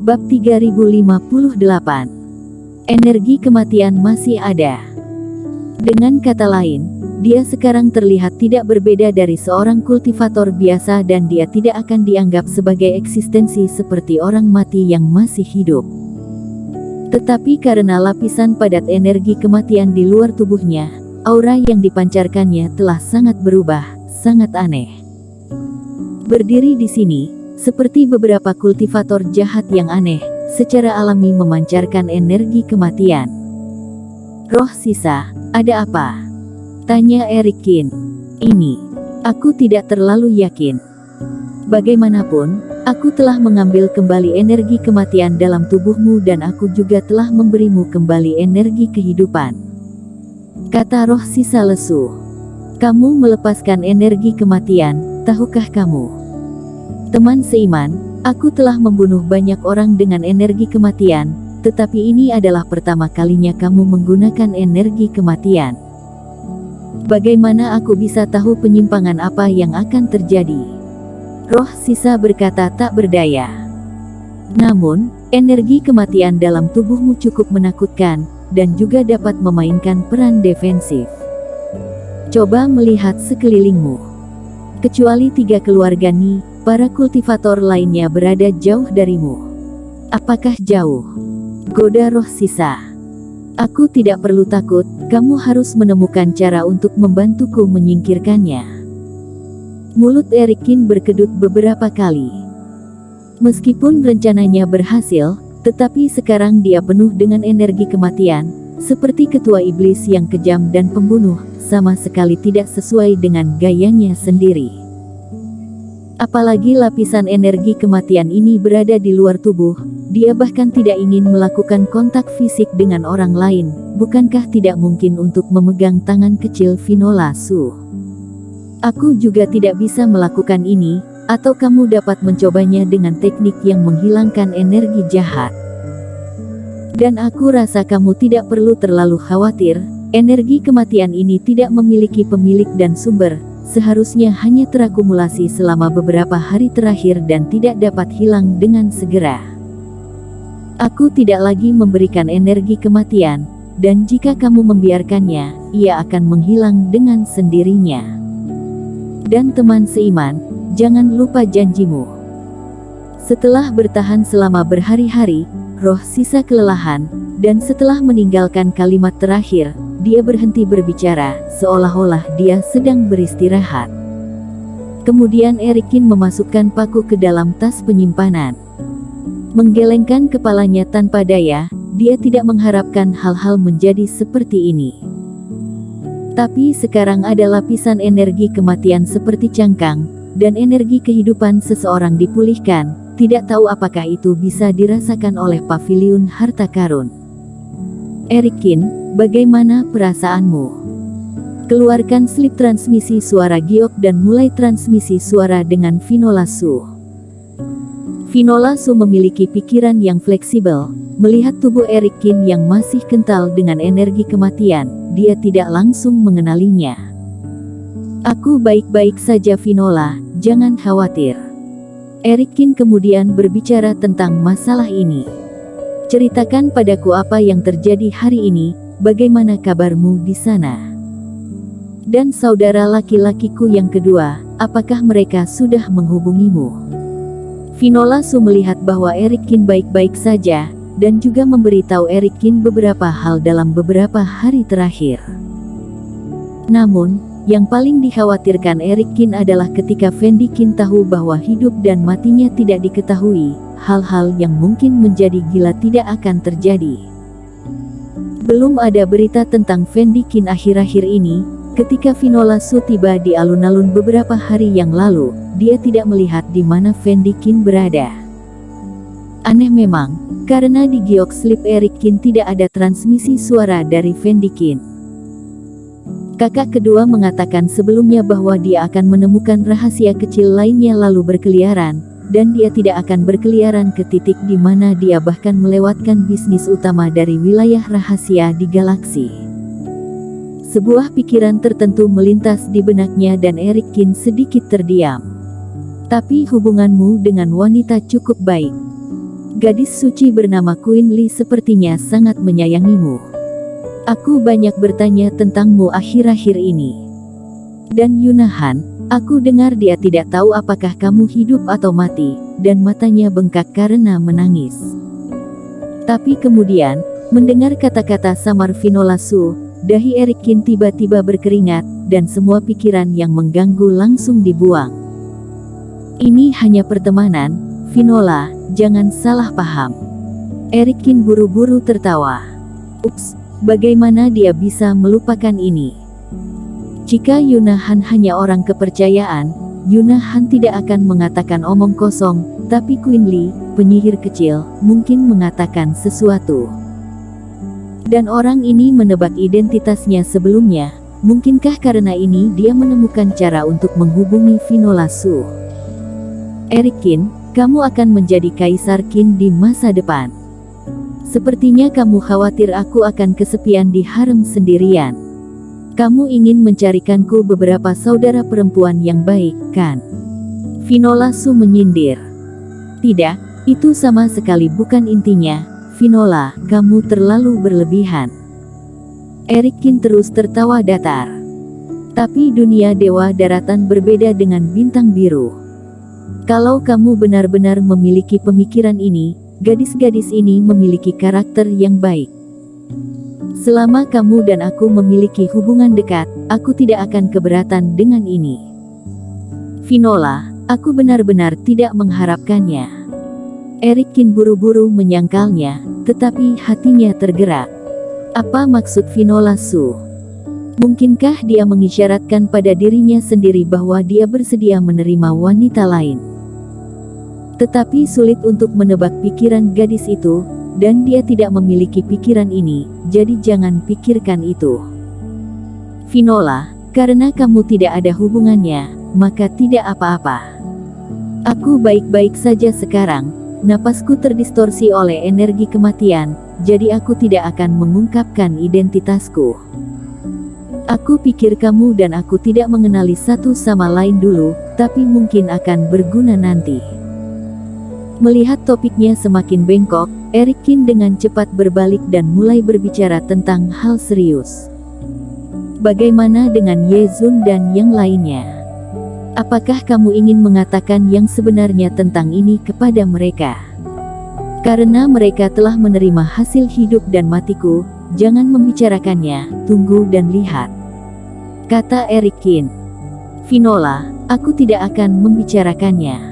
Bab 3058. Energi kematian masih ada. Dengan kata lain, dia sekarang terlihat tidak berbeda dari seorang kultivator biasa dan dia tidak akan dianggap sebagai eksistensi seperti orang mati yang masih hidup. Tetapi karena lapisan padat energi kematian di luar tubuhnya, aura yang dipancarkannya telah sangat berubah, sangat aneh. Berdiri di sini, seperti beberapa kultivator jahat yang aneh, secara alami memancarkan energi kematian. Roh sisa, ada apa? Tanya Erikin. Ini, aku tidak terlalu yakin. Bagaimanapun, aku telah mengambil kembali energi kematian dalam tubuhmu dan aku juga telah memberimu kembali energi kehidupan. Kata roh sisa lesu. Kamu melepaskan energi kematian, tahukah kamu? Teman seiman, aku telah membunuh banyak orang dengan energi kematian, tetapi ini adalah pertama kalinya kamu menggunakan energi kematian. Bagaimana aku bisa tahu penyimpangan apa yang akan terjadi? Roh sisa berkata tak berdaya. Namun, energi kematian dalam tubuhmu cukup menakutkan, dan juga dapat memainkan peran defensif. Coba melihat sekelilingmu. Kecuali 3 keluarga Ni, para kultivator lainnya berada jauh darimu. Apakah jauh? Goda roh sisa. Aku tidak perlu takut, kamu harus menemukan cara untuk membantuku menyingkirkannya. Mulut Erikin berkedut beberapa kali. Meskipun rencananya berhasil, tetapi sekarang dia penuh dengan energi kematian, seperti ketua iblis yang kejam dan pembunuh, sama sekali tidak sesuai dengan gayanya sendiri. Apalagi lapisan energi kematian ini berada di luar tubuh, dia bahkan tidak ingin melakukan kontak fisik dengan orang lain. Bukankah tidak mungkin untuk memegang tangan kecil Finola Su? Aku juga tidak bisa melakukan ini, atau kamu dapat mencobanya dengan teknik yang menghilangkan energi jahat. Dan aku rasa kamu tidak perlu terlalu khawatir, energi kematian ini tidak memiliki pemilik dan sumber. Seharusnya hanya terakumulasi selama beberapa hari terakhir dan tidak dapat hilang dengan segera. Aku tidak lagi memberikan energi kematian, dan jika kamu membiarkannya, ia akan menghilang dengan sendirinya. Dan teman seiman, jangan lupa janjimu. Setelah bertahan selama berhari-hari, roh sisa kelelahan, dan setelah meninggalkan kalimat terakhir, dia berhenti berbicara, seolah-olah dia sedang beristirahat. Kemudian Erikin memasukkan paku ke dalam tas penyimpanan. Menggelengkan kepalanya tanpa daya, dia tidak mengharapkan hal-hal menjadi seperti ini. Tapi sekarang ada lapisan energi kematian seperti cangkang, dan energi kehidupan seseorang dipulihkan, tidak tahu apakah itu bisa dirasakan oleh paviliun harta karun. Erikin, bagaimana perasaanmu? Keluarkan slip transmisi suara giok dan mulai transmisi suara dengan Finola Su. Finola Su memiliki pikiran yang fleksibel. Melihat tubuh Erikin yang masih kental dengan energi kematian, dia tidak langsung mengenalinya. Aku baik-baik saja Finola, jangan khawatir. Erikin kemudian berbicara tentang masalah ini. Ceritakan padaku apa yang terjadi hari ini, bagaimana kabarmu di sana? Dan saudara laki-lakiku yang kedua, apakah mereka sudah menghubungimu? Finola Su melihat bahwa Erikin baik-baik saja, dan juga memberitahu Erikin beberapa hal dalam beberapa hari terakhir. Namun, yang paling dikhawatirkan Erikin adalah ketika Fendikin tahu bahwa hidup dan matinya tidak diketahui, hal-hal yang mungkin menjadi gila tidak akan terjadi. Belum ada berita tentang Fendikin akhir-akhir ini. Ketika Finola Su tiba di alun-alun beberapa hari yang lalu, dia tidak melihat di mana Fendikin berada. Aneh memang, karena di giok slip Erikin tidak ada transmisi suara dari Fendikin. Kakak kedua mengatakan sebelumnya bahwa dia akan menemukan rahasia kecil lainnya lalu berkeliaran, dan dia tidak akan berkeliaran ke titik di mana dia bahkan melewatkan bisnis utama dari wilayah rahasia di galaksi. Sebuah pikiran tertentu melintas di benaknya dan Erikin sedikit terdiam. Tapi hubunganmu dengan wanita cukup baik. Gadis suci bernama Queen Lee sepertinya sangat menyayangimu. Aku banyak bertanya tentangmu akhir-akhir ini. Dan Yunahan, aku dengar dia tidak tahu apakah kamu hidup atau mati, dan matanya bengkak karena menangis. Tapi kemudian, mendengar kata-kata samar Finola Su, dahi Eric Kin tiba-tiba berkeringat, dan semua pikiran yang mengganggu langsung dibuang. Ini hanya pertemanan, Finola, jangan salah paham. Eric Kin buru-buru tertawa. Ups, bagaimana dia bisa melupakan ini? Jika Yunahan hanya orang kepercayaan, Yunahan tidak akan mengatakan omong kosong, tapi Queen Lee, penyihir kecil, mungkin mengatakan sesuatu. Dan orang ini menebak identitasnya sebelumnya. Mungkinkah karena ini dia menemukan cara untuk menghubungi Finola Su? Eric Kin, kamu akan menjadi Kaisar Qin di masa depan. Sepertinya kamu khawatir aku akan kesepian di harem sendirian. Kamu ingin mencarikanku beberapa saudara perempuan yang baik, kan? Finola Su menyindir. Tidak, itu sama sekali bukan intinya. Finola, kamu terlalu berlebihan. Eric Kin terus tertawa datar. Tapi dunia dewa daratan berbeda dengan bintang biru. Kalau kamu benar-benar memiliki pemikiran ini, gadis-gadis ini memiliki karakter yang baik. Selama kamu dan aku memiliki hubungan dekat, aku tidak akan keberatan dengan ini. Finola, aku benar-benar tidak mengharapkannya. Eric Kin buru-buru menyangkalnya, tetapi hatinya tergerak. Apa maksud Finola Su? Mungkinkah dia mengisyaratkan pada dirinya sendiri bahwa dia bersedia menerima wanita lain? Tetapi sulit untuk menebak pikiran gadis itu, dan dia tidak memiliki pikiran ini, jadi jangan pikirkan itu. Finola, karena kamu tidak ada hubungannya, maka tidak apa-apa. Aku baik-baik saja sekarang, napasku terdistorsi oleh energi kematian, jadi aku tidak akan mengungkapkan identitasku. Aku pikir kamu dan aku tidak mengenali satu sama lain dulu, tapi mungkin akan berguna nanti. Melihat topiknya semakin bengkok, Eric Kin dengan cepat berbalik dan mulai berbicara tentang hal serius. Bagaimana dengan Ye Zun dan yang lainnya? Apakah kamu ingin mengatakan yang sebenarnya tentang ini kepada mereka? Karena mereka telah menerima hasil hidup dan matiku, jangan membicarakannya, tunggu dan lihat. Kata Eric Kin. Finola, aku tidak akan membicarakannya.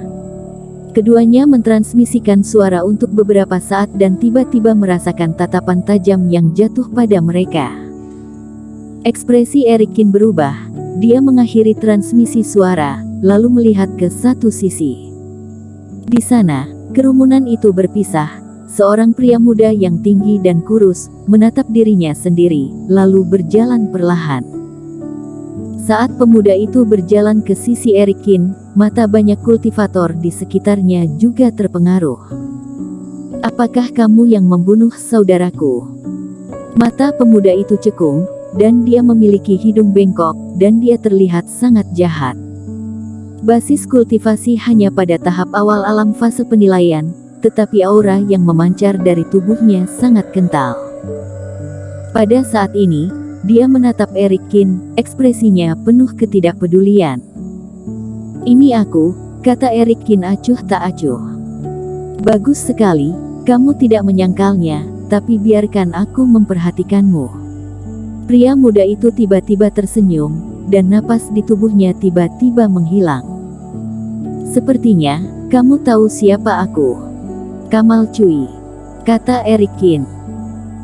Keduanya mentransmisikan suara untuk beberapa saat dan tiba-tiba merasakan tatapan tajam yang jatuh pada mereka. Ekspresi Eric Kin berubah, dia mengakhiri transmisi suara, lalu melihat ke satu sisi. Di sana, kerumunan itu berpisah, seorang pria muda yang tinggi dan kurus, menatap dirinya sendiri, lalu berjalan perlahan. Saat pemuda itu berjalan ke sisi Eric Kin, mata banyak kultivator di sekitarnya juga terpengaruh. Apakah kamu yang membunuh saudaraku? Mata pemuda itu cekung, dan dia memiliki hidung bengkok, dan dia terlihat sangat jahat. Basis kultivasi hanya pada tahap awal alam fase penilaian, tetapi aura yang memancar dari tubuhnya sangat kental. Pada saat ini, dia menatap Eric Kin, ekspresinya penuh ketidakpedulian. Ini aku, kata Eric Kin acuh tak acuh. Bagus sekali, kamu tidak menyangkalnya, tapi biarkan aku memperhatikanmu. Pria muda itu tiba-tiba tersenyum, dan napas di tubuhnya tiba-tiba menghilang. Sepertinya, kamu tahu siapa aku. Kamal Cui, kata Eric Kin.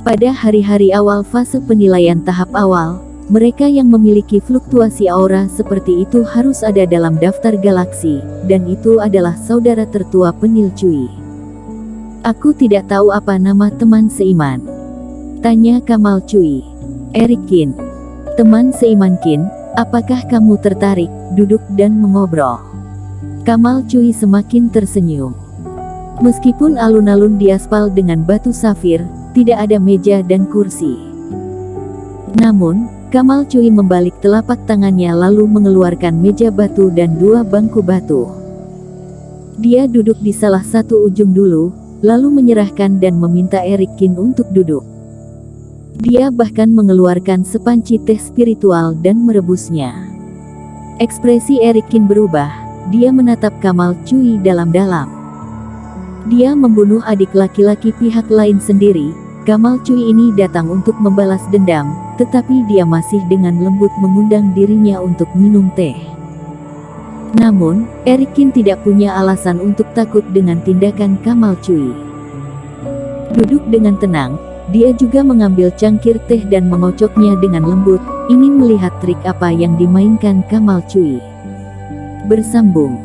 Pada hari-hari awal fase penilaian tahap awal, mereka yang memiliki fluktuasi aura seperti itu harus ada dalam daftar galaksi, dan itu adalah saudara tertua Penil Cui. Aku tidak tahu apa nama teman seiman. Tanya Kamal Cui. Eric Kin. Teman seiman Kin, apakah kamu tertarik, duduk dan mengobrol? Kamal Cui semakin tersenyum. Meskipun alun-alun diaspal dengan batu safir, tidak ada meja dan kursi. Namun, Kamal Cui membalik telapak tangannya lalu mengeluarkan meja batu dan dua bangku batu. Dia duduk di salah satu ujung dulu, lalu menyerahkan dan meminta Erik Kin untuk duduk. Dia bahkan mengeluarkan sepanci teh spiritual dan merebusnya. Ekspresi Erik Kin berubah, dia menatap Kamal Cui dalam-dalam. Dia membunuh adik laki-laki pihak lain sendiri. Kamal Cui ini datang untuk membalas dendam, tetapi dia masih dengan lembut mengundang dirinya untuk minum teh. Namun, Erik Kin tidak punya alasan untuk takut dengan tindakan Kamal Cui. Duduk dengan tenang, dia juga mengambil cangkir teh dan mengocoknya dengan lembut, ingin melihat trik apa yang dimainkan Kamal Cui. Bersambung.